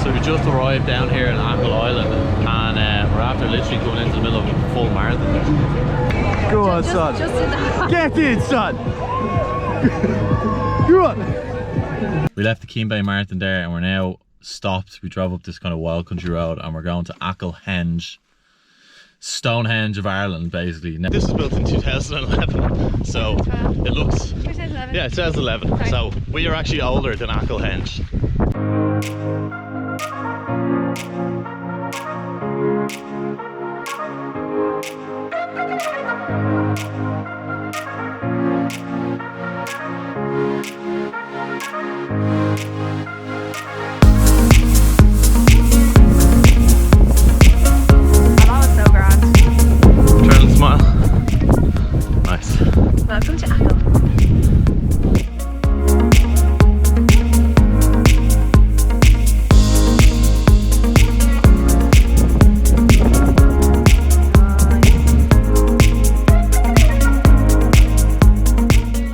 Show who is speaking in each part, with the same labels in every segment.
Speaker 1: So we just arrived down here in Achill Island and we're after literally going into the middle of a full marathon there.
Speaker 2: Go on, son. Get in, son. Go on.
Speaker 1: We left the Keem Bay Marathon there and we're now stopped. We drove up this kind of wild country road and we're going to Achill, Stonehenge of Ireland, basically. Now, this was built in 2011, so it looks...
Speaker 3: 2011.
Speaker 1: Yeah, 2011.
Speaker 3: Sorry.
Speaker 1: So we are actually older than Achill Henge.
Speaker 3: Welcome to Achill.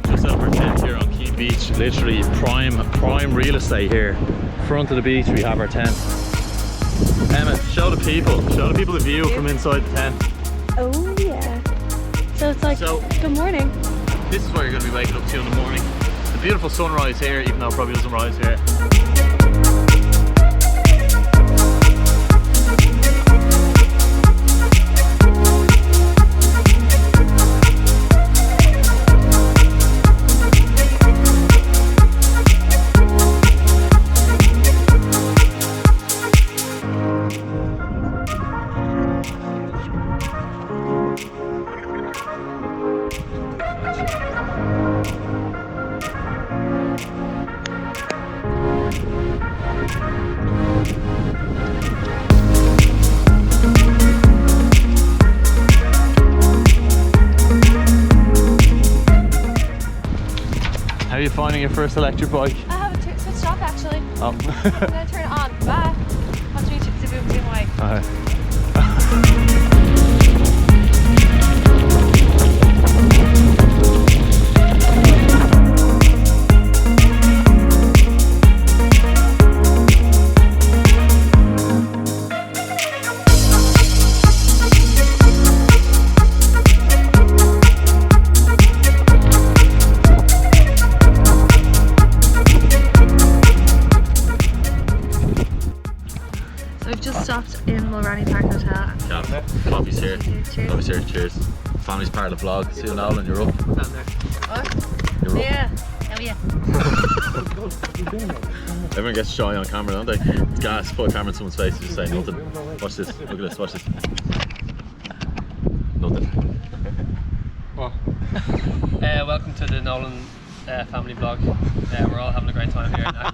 Speaker 1: Just over tent here on Keem Beach, literally prime real estate here. Front of the beach we have our tent. Emma, show the people the view from inside the tent.
Speaker 3: Oh yeah. So it's like, good morning.
Speaker 1: This is where you're going to be waking up to in the morning. The beautiful sunrise here, even though it probably doesn't rise here. How are you finding your first electric bike?
Speaker 3: I have it switched off actually.
Speaker 1: Oh.
Speaker 3: I'm gonna turn it on. Bye. Watch me to the boom team way.
Speaker 1: Okay.
Speaker 3: So we've just stopped in Mulroney Park Hotel.
Speaker 1: Coffee's here.
Speaker 3: Cheers.
Speaker 1: Coffee's here, cheers. Family's part of the vlog. See you Nolan, you're up.
Speaker 3: What?
Speaker 1: You're up.
Speaker 3: Yeah. Oh yeah.
Speaker 1: Everyone gets shy on camera, don't they? It's gas, put a camera in someone's face and just say nothing. Watch this, look at this, watch this. Nothing.
Speaker 4: What? Welcome to the Nolan family vlog. We're all having a great time here in Achill.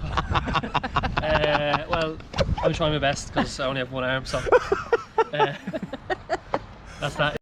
Speaker 4: Well, I'm trying my best because I only have one arm, so that's that.